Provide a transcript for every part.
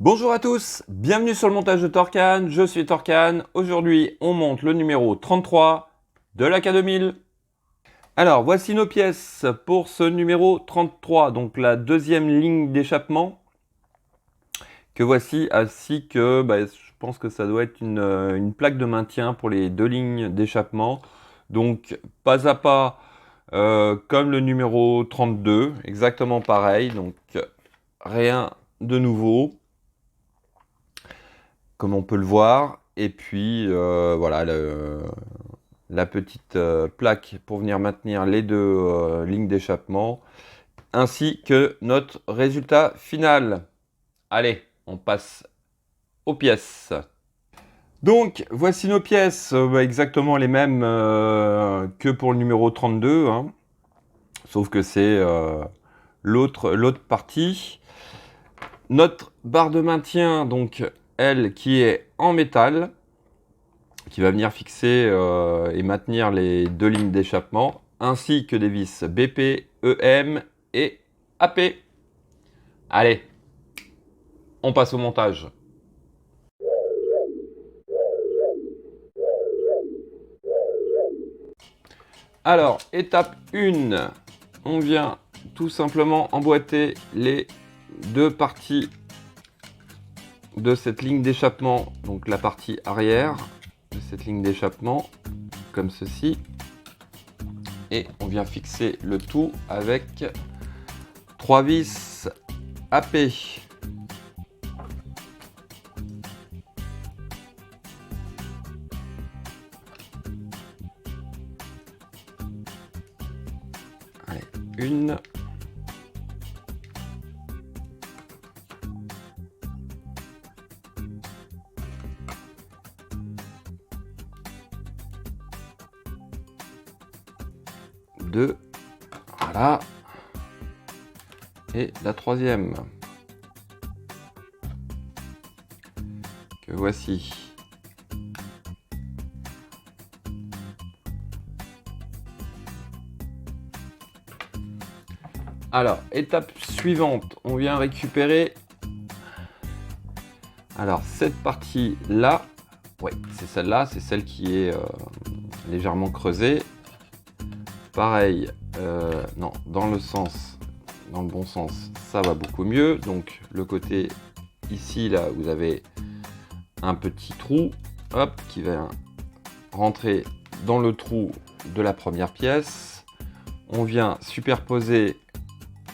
Bonjour à tous, bienvenue sur le montage de Torcan, je suis Torcan. Aujourd'hui, on monte le numéro 33 de la K2000. Alors, voici nos pièces pour ce numéro 33, donc la deuxième ligne d'échappement que voici, ainsi que je pense que ça doit être une plaque de maintien pour les deux lignes d'échappement. Donc, pas à pas, comme le numéro 32, exactement pareil, donc rien de nouveau, comme on peut le voir. Et puis voilà la petite plaque pour venir maintenir les deux lignes d'échappement, ainsi que notre résultat final. Allez, on passe aux pièces. Donc voici nos pièces, exactement les mêmes que pour le numéro 32, hein, sauf que c'est l'autre partie. Notre barre de maintien, donc elle qui est en métal, qui va venir fixer et maintenir les deux lignes d'échappement, ainsi que des vis BP, EM et AP. Allez, on passe au montage. Alors, étape 1, on vient tout simplement emboîter les deux parties de cette ligne d'échappement, donc la partie arrière de cette ligne d'échappement, comme ceci. Et on vient fixer le tout avec 3 vis AP. Allez, une. Deux. Voilà. Et la troisième. Que voici. Alors, étape suivante, on vient récupérer cette partie-là. Oui, c'est celle-là, c'est celle qui est légèrement creusée. Pareil, non, dans le bon sens, ça va beaucoup mieux. Donc, le côté ici, là, vous avez un petit trou, hop, qui va rentrer dans le trou de la première pièce. On vient superposer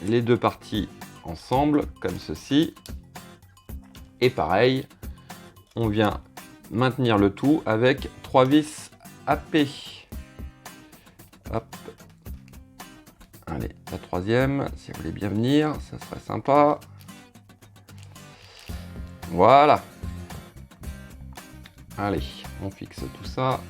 les deux parties ensemble, comme ceci. Et pareil, on vient maintenir le tout avec 3 vis AP. Hop. Allez, la troisième, si vous voulez bien venir, ça serait sympa. Voilà. Allez, on fixe tout ça.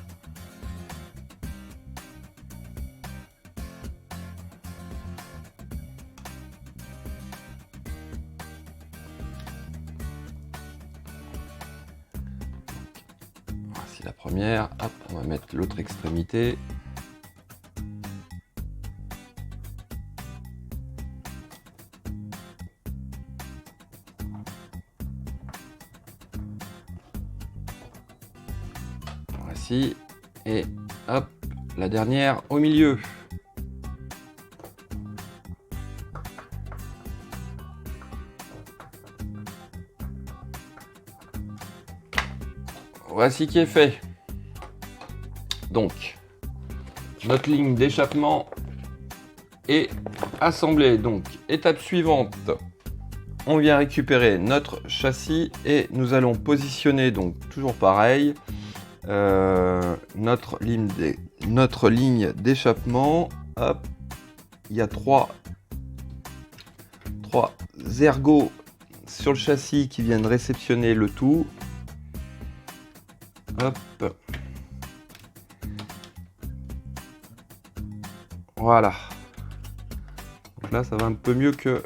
Voici la première. Hop, on va mettre l'autre extrémité. Voici. Et hop, la dernière au milieu. Voici qui est fait. Donc, notre ligne d'échappement est assemblée. Donc, étape suivante, on vient récupérer notre châssis et nous allons positionner, donc toujours pareil, notre ligne d'échappement. Hop, il y a trois ergots sur le châssis qui viennent réceptionner le tout. Hop. Voilà. Donc là, ça va un peu mieux que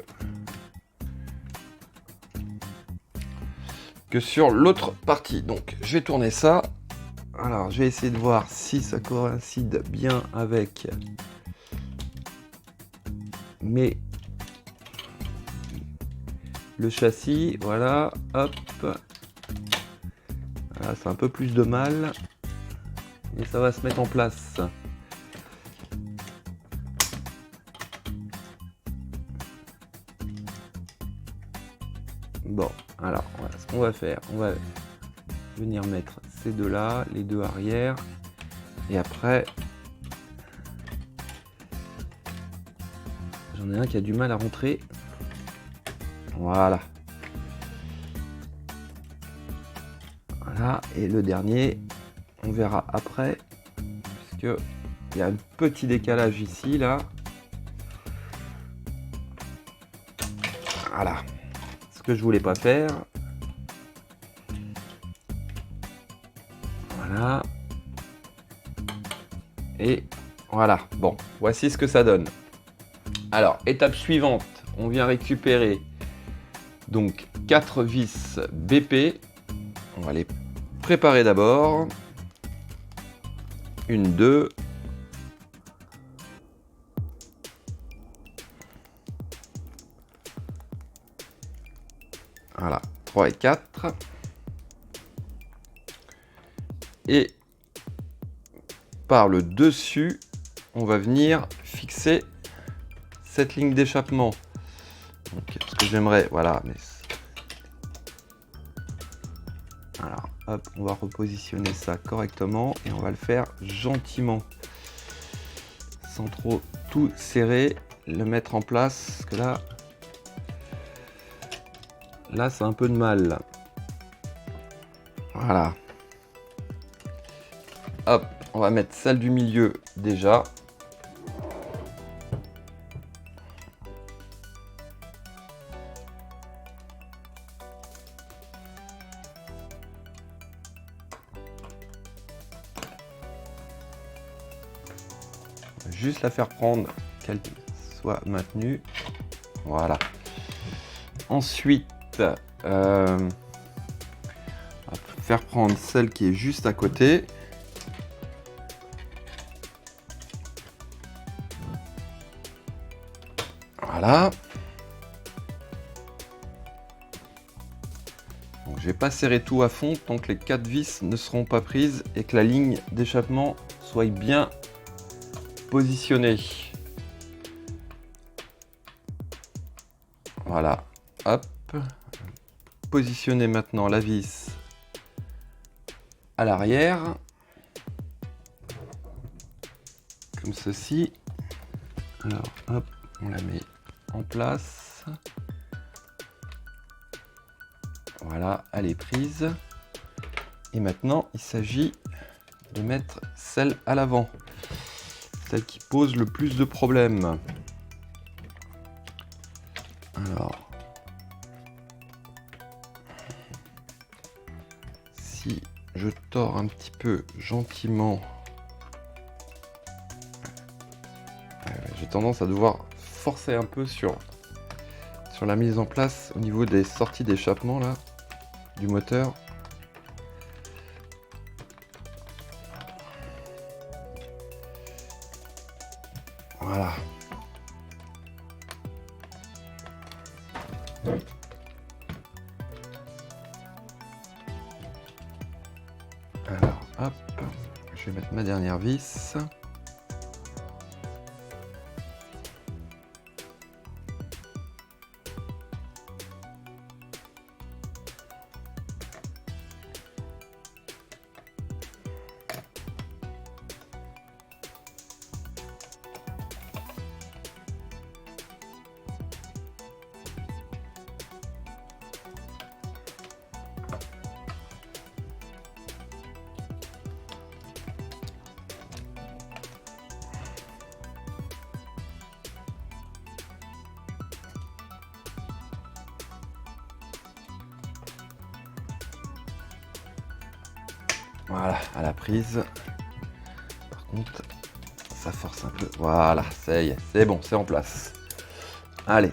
sur l'autre partie. Donc, je vais tourner ça. Alors, je vais essayer de voir si ça coïncide bien avec le châssis, voilà, hop. Voilà, c'est un peu plus de mal. Et ça va se mettre en place. Bon, alors, voilà ce qu'on va faire. On va venir mettre ces deux là, les deux arrière. Et après, j'en ai un qui a du mal à rentrer. Voilà. Voilà, et le dernier, on verra après, puisque il y a un petit décalage ici, là. Voilà, ce que je voulais pas faire. Voilà. Et voilà, bon, voici ce que ça donne. Alors, étape suivante, on vient récupérer donc 4 vis BP. On va les préparer d'abord. 1, 2. Voilà, 3 et 4. Et par le dessus, on va venir fixer cette ligne d'échappement. Ce que j'aimerais, voilà, mais alors, hop, on va repositionner ça correctement et on va le faire gentiment, sans trop tout serrer, le mettre en place, parce que là, c'est un peu de mal. Voilà. Hop, on va mettre celle du milieu déjà. Juste la faire prendre, qu'elle soit maintenue. Voilà. Ensuite, faire prendre celle qui est juste à côté. Voilà. Donc, je vais pas serrer tout à fond tant que les 4 vis ne seront pas prises et que la ligne d'échappement soit bien positionnée. Voilà. Hop. Positionnez maintenant la vis à l'arrière. Comme ceci. Alors, hop, on la met en place. Voilà, elle est prise. Et maintenant, il s'agit de mettre celle à l'avant. Celle qui pose le plus de problèmes. Alors, si je tords un petit peu gentiment, j'ai tendance à devoir forcer un peu sur la mise en place au niveau des sorties d'échappement là du moteur. Voilà. Alors, hop, je vais mettre ma dernière vis. Voilà, à la prise. Par contre, ça force un peu. Voilà, ça y est, c'est bon, c'est en place. Allez,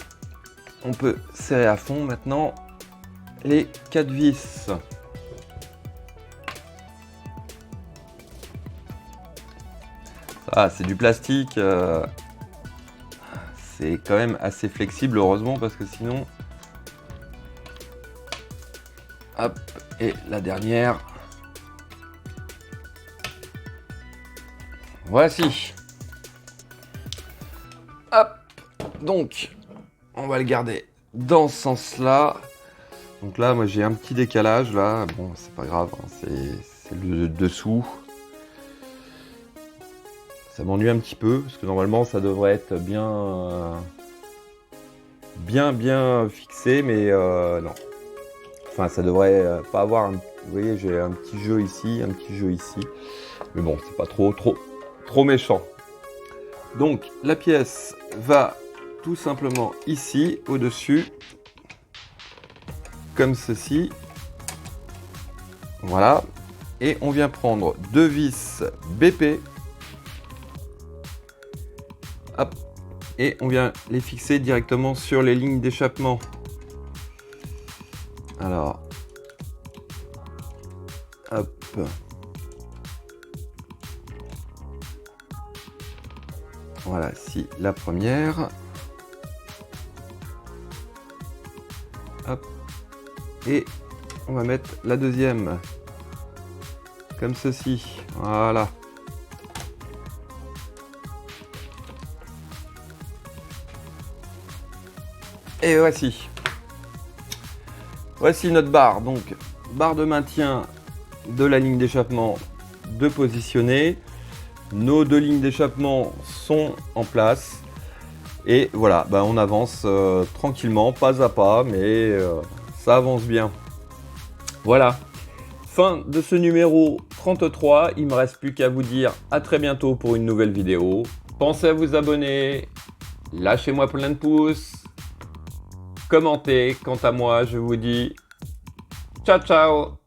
on peut serrer à fond maintenant les 4 vis. Ça, c'est du plastique. C'est quand même assez flexible, heureusement, parce que sinon, Et la dernière. Voici. Hop. Donc, on va le garder dans ce sens-là. Donc là, moi, j'ai un petit décalage, là. Bon, c'est pas grave, hein, c'est le dessous. Ça m'ennuie un petit peu, parce que normalement, ça devrait être bien fixé, mais non. Enfin, ça devrait pas avoir un... Vous voyez, j'ai un petit jeu ici, un petit jeu ici. Mais bon, c'est pas trop méchant. Donc, la pièce va tout simplement ici, au-dessus, comme ceci. Voilà. Et on vient prendre deux vis BP. Hop. Et on vient les fixer directement sur les lignes d'échappement. Alors, hop. Voilà, ici la première. Hop. Et on va mettre la deuxième. Comme ceci. Voilà. Et voici. Voici notre barre. Donc, barre de maintien de la ligne d'échappement de positionner. Nos deux lignes d'échappement sont en place. Et voilà, bah on avance tranquillement, pas à pas, mais ça avance bien. Voilà. Fin de ce numéro 33. Il ne me reste plus qu'à vous dire à très bientôt pour une nouvelle vidéo. Pensez à vous abonner. Lâchez-moi plein de pouces. Commentez. Quant à moi, je vous dis ciao ciao.